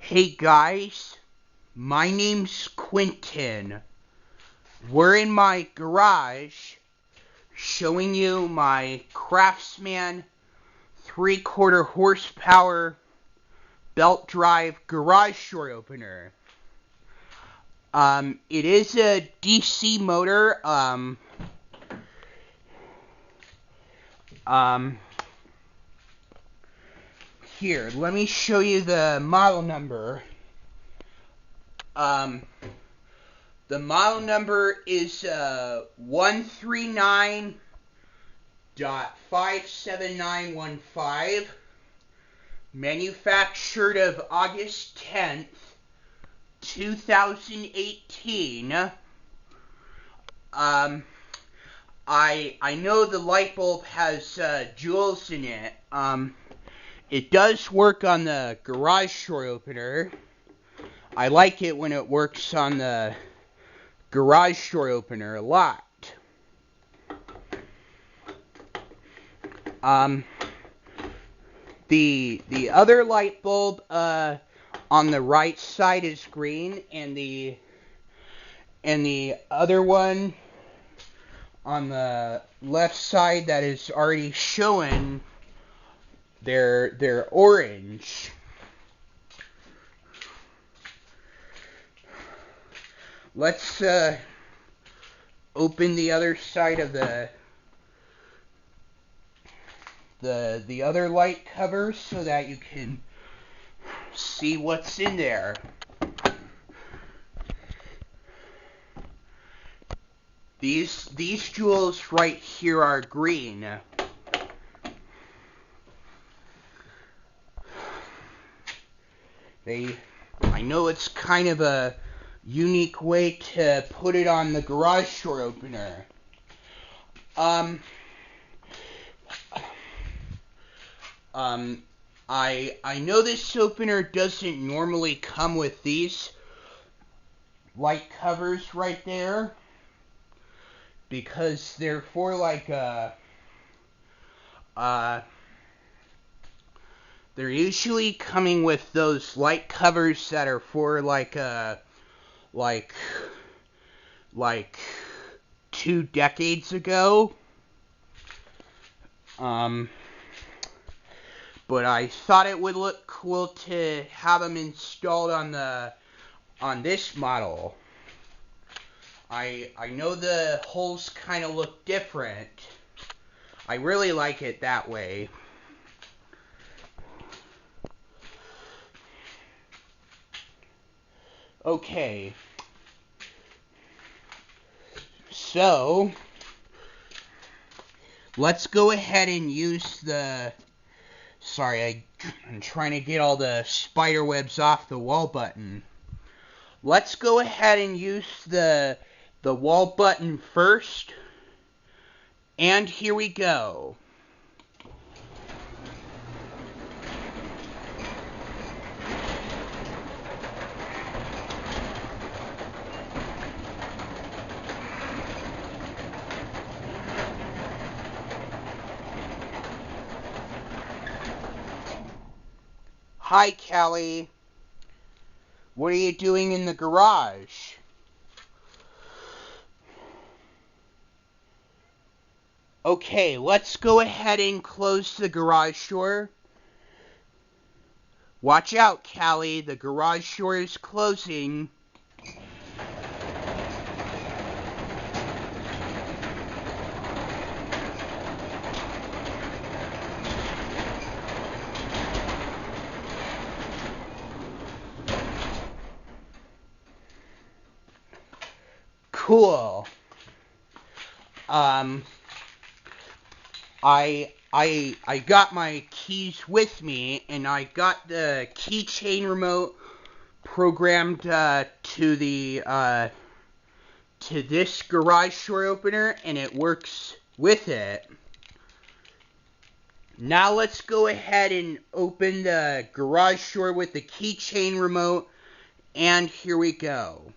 Hey guys, my name's Quentin. We're in my garage showing you my Craftsman 3/4 horsepower belt drive garage door opener. It is a DC motor. Here, let me show you the model number. The model number is 139.57915, manufactured of August 10th, 2018. I know the light bulb has jewels in it. It does work on the garage door opener. I like it when it works on the garage door opener a lot. The other light bulb on the right side is green, and the other one on the left side that is already showing, they're orange. Let's open the other side of the other light cover so that you can see what's in there. These jewels right here are green. I know it's kind of a unique way to put it on the garage door opener. I know this opener doesn't normally come with these light covers right there, because they're for like they're usually coming with those light covers that are for like 2 decades ago. But I thought it would look cool to have them installed on this model. I know the holes kind of look different. I really like it that way. Okay. So, let's go ahead and use the... Sorry, I'm trying to get all the spider webs off the wall button. Let's go ahead and use the wall button first. And here we go. Hi, Callie. What are you doing in the garage? Okay, let's go ahead and close the garage door. Watch out, Callie. The garage door is closing. Cool. I got my keys with me, and I got the keychain remote programmed to this garage door opener, and it works with it. Now let's go ahead and open the garage door with the keychain remote, and here we go.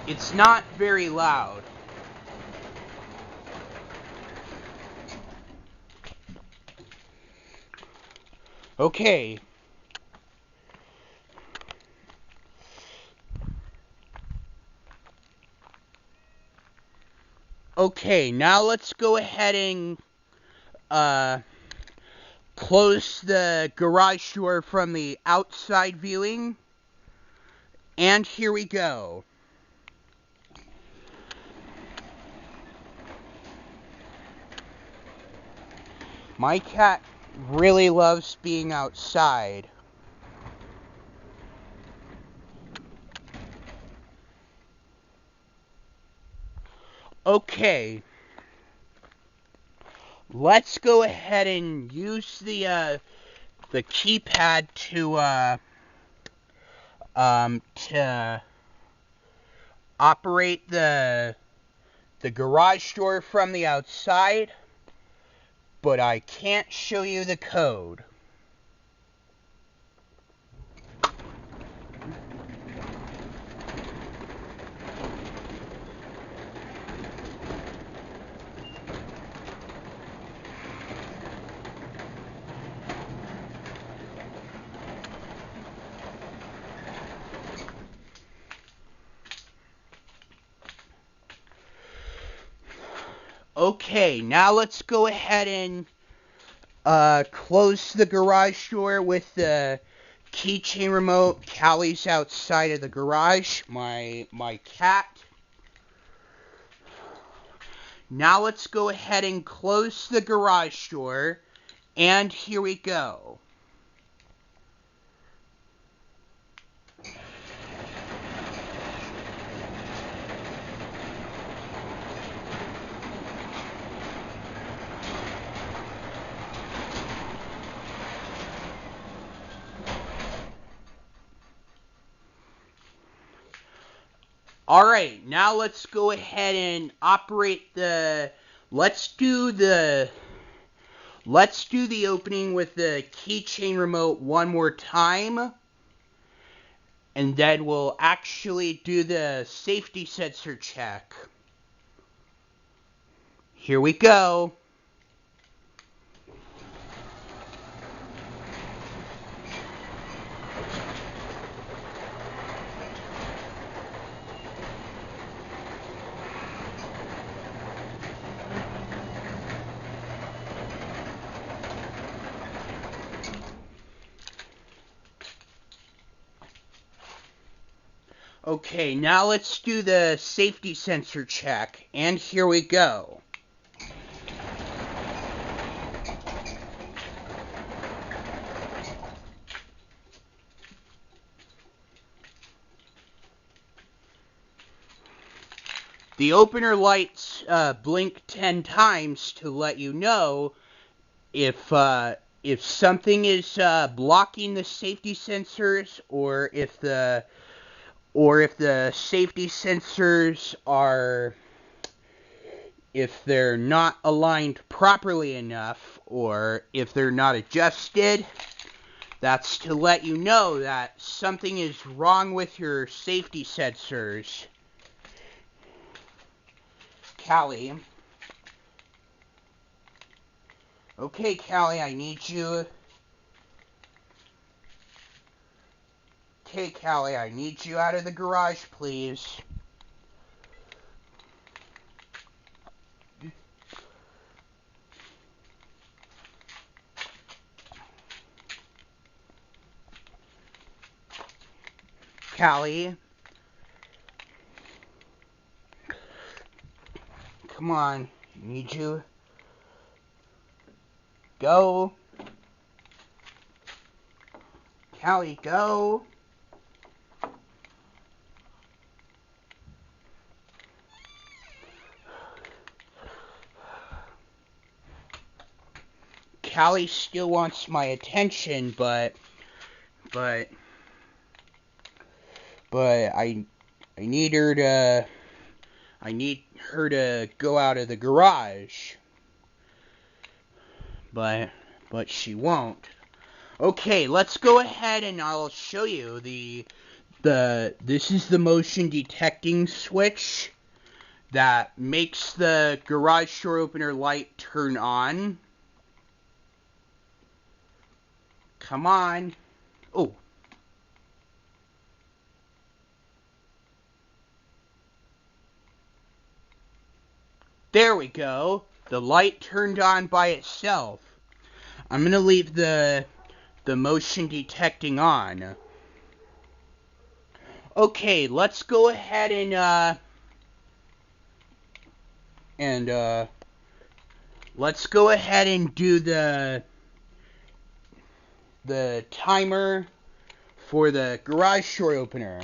It's not very loud. Okay. Okay, now let's go ahead and close the garage door from the outside viewing. And here we go. My cat really loves being outside. Okay. Let's go ahead and use the keypad to operate the garage door from the outside, but I can't show you the code. Okay, now let's go ahead and close the garage door with the keychain remote. Callie's outside of the garage, my cat. Now let's go ahead and close the garage door, and here we go. Alright, now let's go ahead and operate let's do the opening with the keychain remote one more time. And then we'll actually do the safety sensor check. Here we go. Okay, now let's do the safety sensor check, and here we go. The opener lights blink 10 times to let you know if something is blocking the safety sensors, or if the safety sensors are, if they're not aligned properly enough, or if they're not adjusted. That's to let you know that something is wrong with your safety sensors. Callie. Okay, Callie, I need you. Okay, Callie, I need you out of the garage, please. Callie. Come on, I need you. Go. Callie, go. Callie still wants my attention, but I need her to go out of the garage. But she won't. Okay, let's go ahead and I'll show you This is the motion detecting switch that makes the garage door opener light turn on. Come on. Oh. There we go. The light turned on by itself. I'm going to leave the motion detecting on. Okay, let's go ahead and let's go ahead and do the timer for the garage door opener.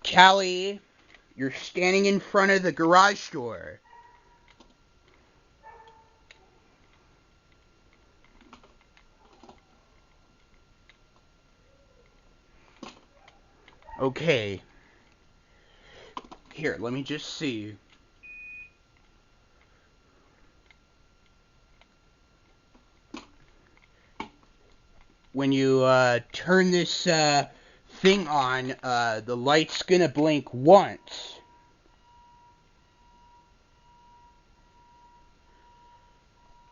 Callie, you're standing in front of the garage door. Okay. Here, let me just see. When you turn this thing on, the light's gonna blink once.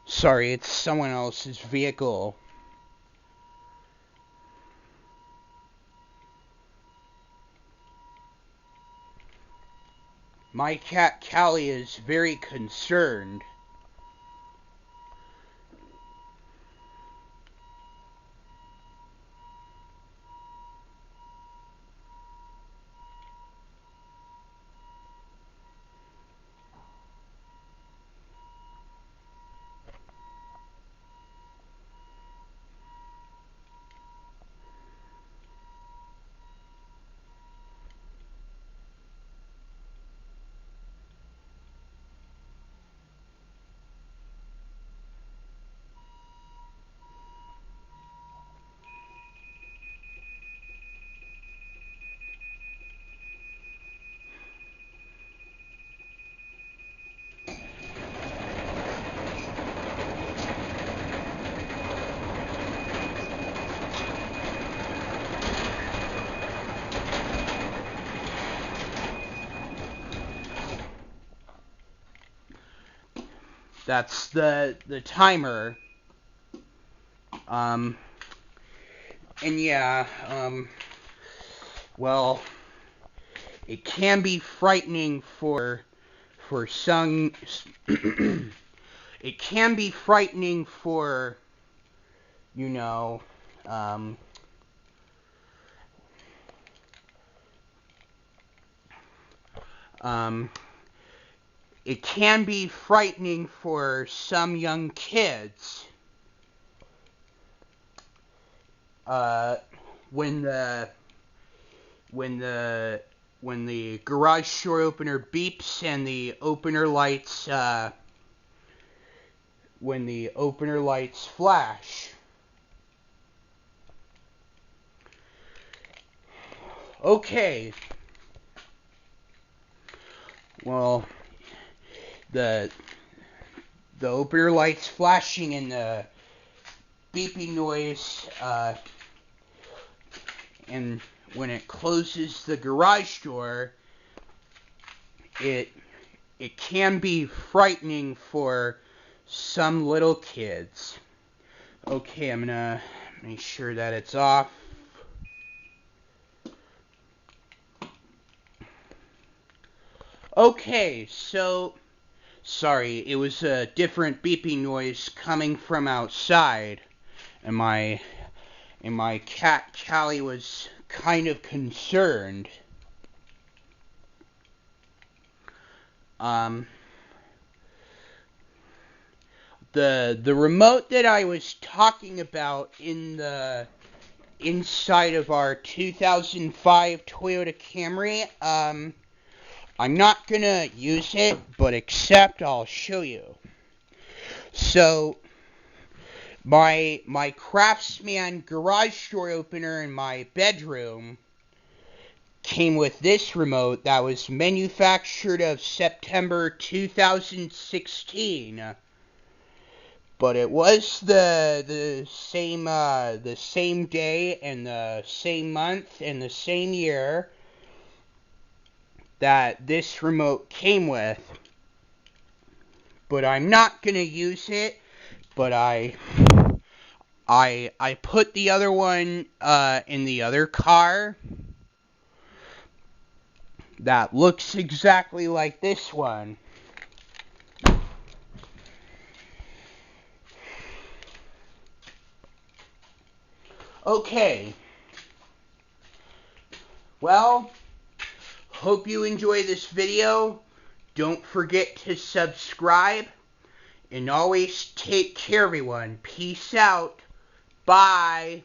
Sorry, it's someone else's vehicle. My cat Callie is very concerned. That's the timer. And yeah, well, it can be frightening for some. It can be frightening for, you know, it can be frightening for some young kids. When the garage door opener beeps and the opener lights when the opener lights flash. Okay. Well, the opener lights flashing and the beeping noise, and when it closes the garage door, it can be frightening for some little kids. Okay, I'm gonna make sure that it's off. Okay, so sorry, it was a different beeping noise coming from outside, and my cat Callie was kind of concerned. The remote that I was talking about in the inside of our 2005 Toyota Camry, I'm not gonna use it, but except I'll show you. So my Craftsman garage door opener in my bedroom came with this remote that was manufactured of September 2016. But it was the same day and the same month and the same year that this remote came with. But I'm not gonna use it. But I put the other one in the other car that looks exactly like this one. Okay. Well, hope you enjoy this video. Don't forget to subscribe. And always take care, everyone. Peace out. Bye.